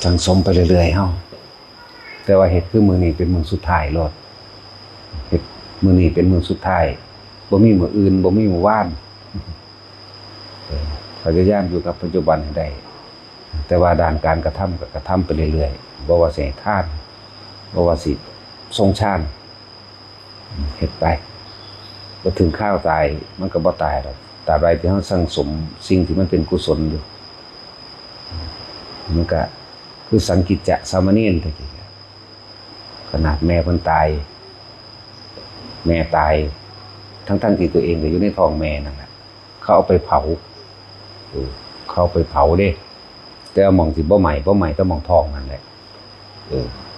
สังสมไปเรื่อยๆเฮาแต่ว่าเหตุคือมือนี้เป็นมือสุดท้ายโลดเหตุมือนี้เป็นมือสุดท้ายบ่มีมืออื่นบ่มีมือว่านพยายามอยู่กับปัจจุบันให้ได้แต่ว่าด้านการกระทำก็กระทำไปเรื่อยๆบ่ว่าสิทานบ่ว่าสิทรงฌานเฮ็ดไปบ่ถึงข้าวตายมันก็บ่ตายหรอกตราบใดที่เฮาสั่งสมสิ่งที่มันเป็นกุศลอยู่มันก็คือสังกิจจะสามเณรตะกี้ขนาดแม่เพิ่นตายแม่ตายทั้งที่ตัวเองก็อยู่ในท้องแม่นั่นแหละเขาเอาไปเผาเขาไปเผาเด้แต่หม่องสิบ่ไหม้แต่หม่องท้องนั่นแหละ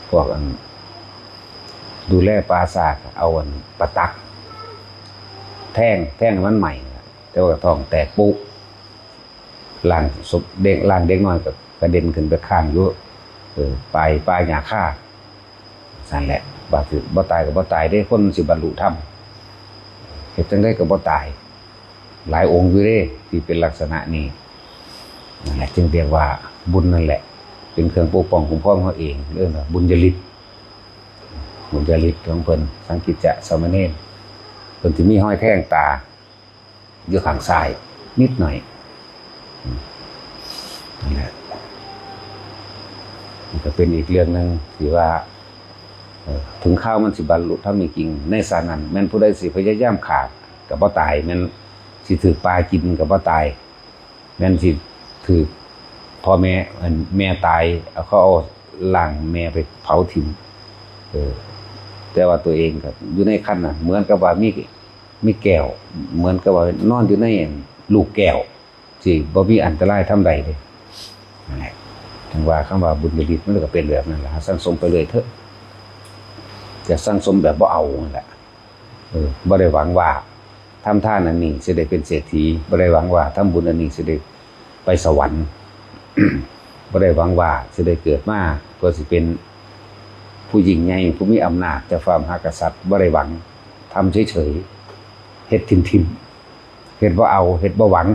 พวกอันดูแลปราสาทเอาอันปะตักแท่งมันใหม่แต่ว่าท้องแตกปุ๊บล่างศพเด็กน้อยก็กระเด็นขึ้นไปข้างอยู่ปลายหญ้าคาสั่นแหละบาดสิบ่ตายก็บ่ตายได้คนสิบรรลุธรรมเฮ็ดจังได๋ก็บ่ตายหลายองค์อยู่เด้ที่เป็นลักษณะนี้นั่นแหละจึงเรียกว่าบุญนั่นแหละเป็นเครื่องปกป้องคุ้มครองเขาเองเรื่องบุญญาฤทธิ์ของเพิ่นสังกิจจะสามเณรเพิ่นสิมีห้อยแท่งตาอยู่ข้างซ้ายนิดหน่อยนั่นแหละมันก็เป็นอีกเรื่องนึงที่ว่าถึงข้าวมันสิบรรลุธรรมจริงในสานั้นแม่นผู้ใดสิพยายามขาดก็บ่ตายแม่นสิถือปลากินก็บ่ตายแม่นสิถือพ่อแม่ตายเขาเอาร่างแม่ไปเผาทิ้งแต่ว่าตัวเองก็อยู่ในขั้นน่ะเหมือนกับว่ามีแก้วเหมือนกับว่านอนอยู่ในลูกแก้วที่บ่มีอันตรายทำใดเลยนั่นแหละถึงว่าคำว่าบุญญาฤทธิ์มันก็เป็นแบบนั้นล่ะสั่งสมไปเลยเถอะจะสั่งสมแบบบ่เอานั่นแหละบ่ได้หวังว่าทำทานอันนี้สิได้เป็นเศรษฐีบ่ได้หวังว่าทำบุญอันนี้สิได้ไปสวรรค์ บ่ได้หวังว่าสิได้เกิดมาเพื่อสิเป็นผู้ยิ่งใหญ่ผู้มีอำนาจจะฟ้ามหากษัตริย์บ่ได้หวังทำเฉยๆเฮ็ดทิมๆเฮ็ดบ่เอาเฮ็ดบ่หวัง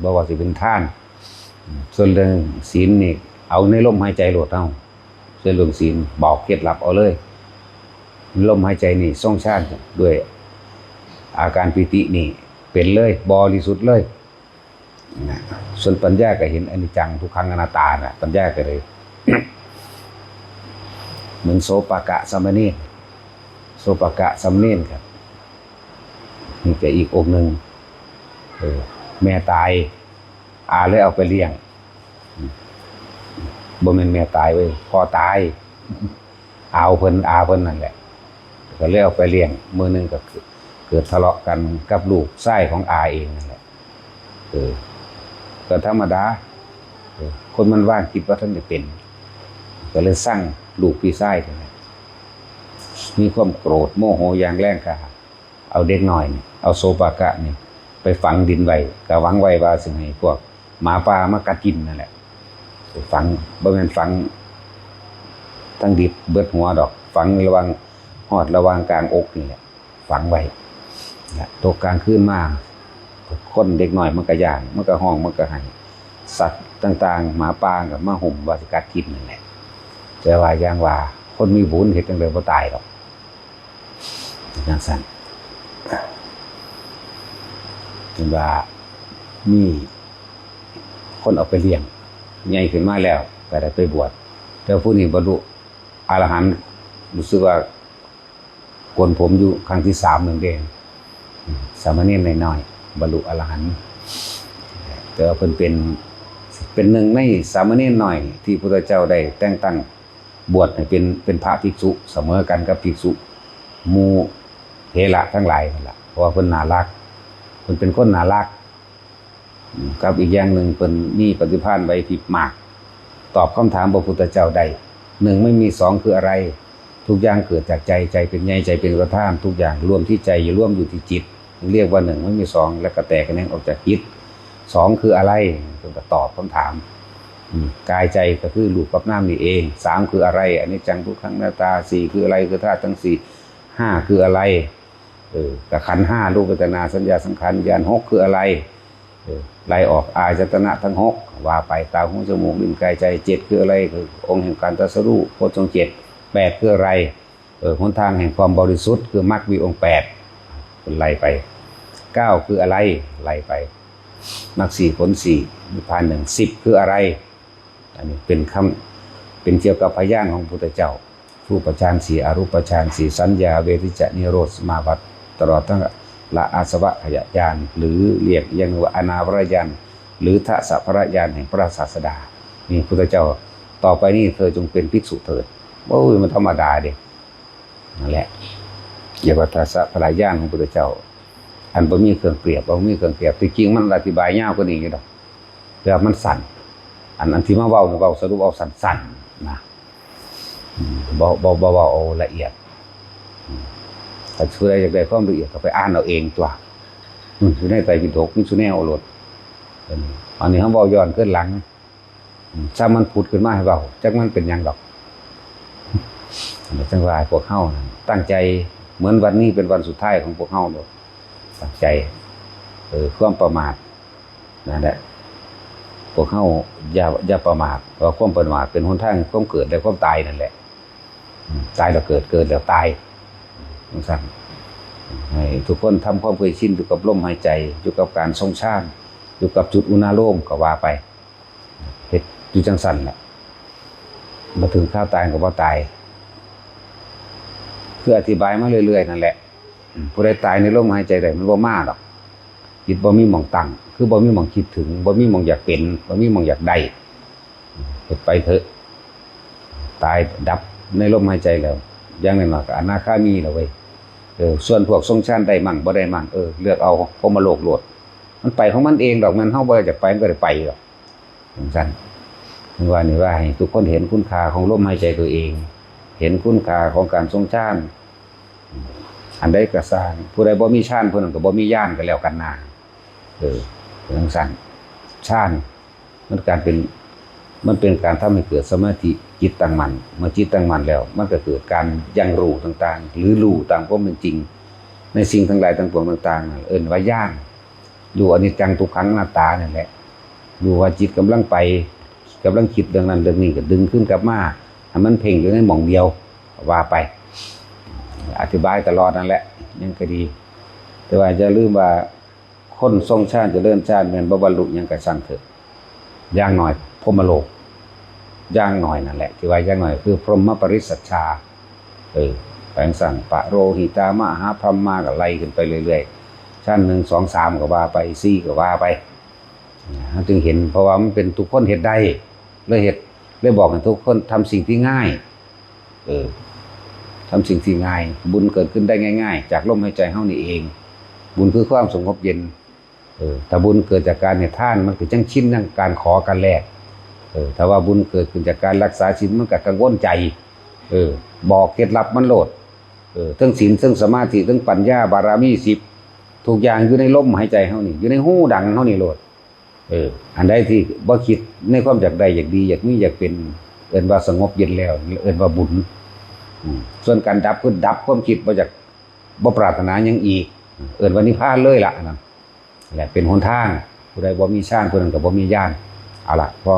บ่ว่าสิเป็นทานส่วนเรื่องศีลนี่เอาในลมหายใจโลดเอาส่วนเรื่องศีลบอกเคล็ดลับเอาเลยลมหายใจนี่ทรงฌานด้วยอาการปิตินี่เป็นเลยบริสุทธิ์เลยนะส่วนปัญญาก็เห็นอนิจจังทุกขังอนัตตาน่ะปัญญาก็เลย เหมือนโสปกะสามเณรครับนี่ก็อีกองค์หนึ่งแม่ตายอาเลยเอาไปเลี้ยงบ่แม่นแม่ตายเว้ยพ่อตายอาเพิ่นนั่นแหละก็เลยเอาไปเลี้ยงมื้อนึงก็เกิดทะเลาะกันกับลูกชายของอาเองนั่นแหละก็ธรรมดาคนมันว่างคิดว่าท่านจะเป็นก็เลยสร้างลูกพี่ชายนั่นแหละมีความโกรธโมโหอย่างแรงกล้าเอาเด็กน้อยนี่เอาโสปกะนี่ไปฝังดินไว้ก็หวังไว้ว่าสิให้พวกหมาป่ามากัดกินนั่นแหละฝังบ่แม่นฝังทั้งดิบเบิดหัวดอกฝังระวังหอดระวังกลางอกนี่แหละฝังไว้ตกกลางคืนมาคนเด็กน้อยมันก็ย่างมันก็ห้องมันก็ให้สัตว์ต่างๆหมาป่ากับมาห่มว่าสิกัดกินนั่นแหละแต่ว่าอย่างว่าคนมีบุญเฮ็ดจังได๋บ่ตายหรอกจังซั่นถึงว่ามีคนเอาไปเลี้ยงใหญ่ขึ้นมาแล้วก็ได้ไปบวชแต่ผู้นี้บรรลุอรหันต์รู้สึกว่าโกนผมอยู่ครั้งที่3นึงเองสามเณรน้อยๆบรรลุอรหันต์แต่ว่าเพิ่นเป็นหนึ่งในสามเณรน้อยที่พระพุทธเจ้าได้แต่งตั้งบวชให้เป็นพระภิกษุเสมอกันกับภิกษุหมู่เถระทั้งหลายนั่นล่ะเพราะว่าเพิ่นน่ารักเพิ่นเป็นคนน่ารักกับอีกอย่างหนึ่งเพิ่นมีปฏิภาณไหวพริบมากตอบคำถามพระพุทธเจ้าได้1ไม่มี2คืออะไรทุกอย่างเกิดจากใจเป็นใหญ่ใจเป็นประธานทุกอย่างรวมที่ใจรวมอยู่ที่จิตเรียกว่า1ไม่มี2แล้วก็แตกแขนงออกจากจิต2คืออะไรเพิ่นก็ตอบคำถามกายใจก็คือรูปกับนามนี่เอง3คืออะไรอนิจจังทุกขังอนัตตา4คืออะไรคือธาตุทั้ง4 5คืออะไรกับขันธ์5รูปเวทนาสัญญาสังขารวิญญาณ6คืออะไร ไล่ออกอายตนะทั้งหกว่าไปตาหูจมูกลิ้นกายใจเจ็ดคืออะไรคือองค์แห่งการตรัสรู้โพชฌงค์เจ็ดแปดคืออะไรหนทางแห่งความบริสุทธิ์คือมรรคมีองค์แปดเป็นไล่ไปเก้าคืออะไรไล่ไปมรรคสี่ผลสี่นิพพานหนึ่งสิบคืออะไรอันนี้เป็นคำเป็นเกี่ยวกับพยานของพระพุทธเจ้ารูปฌานสี่อรูปฌานสี่สัญญาเวทิจนิโรธสมาบัติตลอดทั้งละอาสวะขยะญาณหรือเรียกยังว่าอนาวรญาณหรือทัสสะพระญาณแห่งพระศาสดานี่พุทธเจ้าต่อไปนี้เธอจงเป็นภิกษุเถิดโอ้ยมันธรรมดาเด็นั่นแหละเกี่ยวกับทัสสะพระญาณของพุทธเจ้าอันบ่มีเครื่องเปรียบบ่มีเครื่องเปรียบจริงๆมันอธิบายยาวกว่านี้อยู่ดอกแต่มันสั้นอันที่มาเว้าสรุปเอาสั้นๆนะบ่เอาละเอียดถ้าช่วยอยากได้ความละเอียดก็ไปอ่านเอาเองตัวอยู่ในไตรปิฎกมีสุแนวโลดอันนี้เขาเว้าย้อนขึ้นหลังถ้ามันพูดขึ้นมาให้เว้าจักมันเป็นหยังดอกจังว่าพวกเฮาตั้งใจเหมือนวันนี้เป็นวันสุดท้ายของพวกเฮาโลดตั้งใจความประมาทนั่นแหละพวกเฮาอย่าประมาทเพราะความประมาทเป็นหนทางความเกิดและความตายนั่นแหละตายแล้วเกิดแล้วตายสั่นให้ทุกคนทำความเคยชินอยู่กับลมหายใจอยู่กับการทรงฌานอยู่กับจุดอุณาโลมก็ว่าไปเฮ็ดอยู่จังสั่นแหละมาถึงข้าวตายก็บ่ตายคืออธิบายมาเรื่อยๆนั่นแหละผู้ใดตายในลมหายใจได้มันบ่มาหรอกจิตบ่มีหม่องตั้งคือบ่มีหม่องคิดถึงบ่มีหม่องอยากเป็นบ่มีหม่องอยากได้เฮ็ดไปเถอะตายดับในลมหายใจแล้วอย่างนั้นก็อนาคามีแล้วเว้ยส่วนพวกทรงฌานได้มั่งบ่ได้มั่งเลือกเอาพรหมโลกโลดมันไปของมันเองดอกมันเฮาบ่อยากไปมันก็ได้ไปหรอกจังซั่นว่านี่ว่าให้ทุกคนเห็นคุณค่าของลมหายใจตัวเองเห็นคุณค่าของการทรงฌานอันใดก็สร้างผู้ใดบ่มีฌานผู้นั้นก็บ่มีญาณก็แล้วกันนาจังซั่นฌานมันเป็นการทำให้เกิดสมาธิจิตตั้งมั่นเมื่อจิตตั้งมั่นแล้วมันก็เกิดการยังรู้ต่างๆหรือรู้ตามความเป็นจริงในสิ่งทั้งหลายทั้งปวงต่างๆว่าญาณรู้อนิจจังทุกขังอนัตตานั่นแหละรู้ว่าจิตกำลังไปกำลังคิดเรื่องนั้นเรื่องนี้ก็ดึงขึ้นกลับมาให้มันเพ่งอยู่ในหม่องเดียวว่าไปอธิบายตลอดนั่นแหละยังก็ดีแต่ว่าจะลืมว่าคนทรงฌานจะเลื่อนฌานแม่นบ่บรรลุยังก็สั่งเถอะอย่างน้อยพรหมโลกอย่างหน่อยนั่นแหละที่ว่าอย่างหน่อยคือพรหมปริสัชชาแปลงสั่งปะโรหิตามหาพรหมมาก็ไล่ขึ้นไปเรื่อยๆชั้น1 2 3ก็ว่าไป4ก็ว่าไปจึงเห็นเพราะว่ามันเป็นทุกคนเฮ็ดได้เลยบอกให้ทุกคนทำสิ่งที่ง่ายทำสิ่งที่ง่ายบุญเกิดขึ้นได้ง่ายๆจากลมหายใจเฮานี่เองบุญคือความสงบเย็นถ้าบุญเกิดจากการให้ทานมันคือจังชินจังการขอกันแลกถ้าว่าบุญเกิดขึ้นจากการรักษาศีลมันก็กังวลใจบอกเคล็ดลับมันโลดทั้งศีลทั้งสมาธิทั้งปัญญาบารมี10ทุกอย่างอยู่ในลมหายใจเฮานี่อยู่ในหูดังเฮานี่โลดอันใดที่บ่คิดในความอยากได้อยากดีอยากมีอยากเป็นเอิ้นว่าสงบเย็นแล้วเอิ้นว่าบุญส่วนการดับคือดับความคิดบ่อยากบ่ปรารถนาหยังอีกเอิ้นว่านิพพานเลยล่ะนั่นแหละเป็นหนทางผู้ใดบ่มีฌานผู้นั้นก็บ่มีญาณเอาล่ะพอ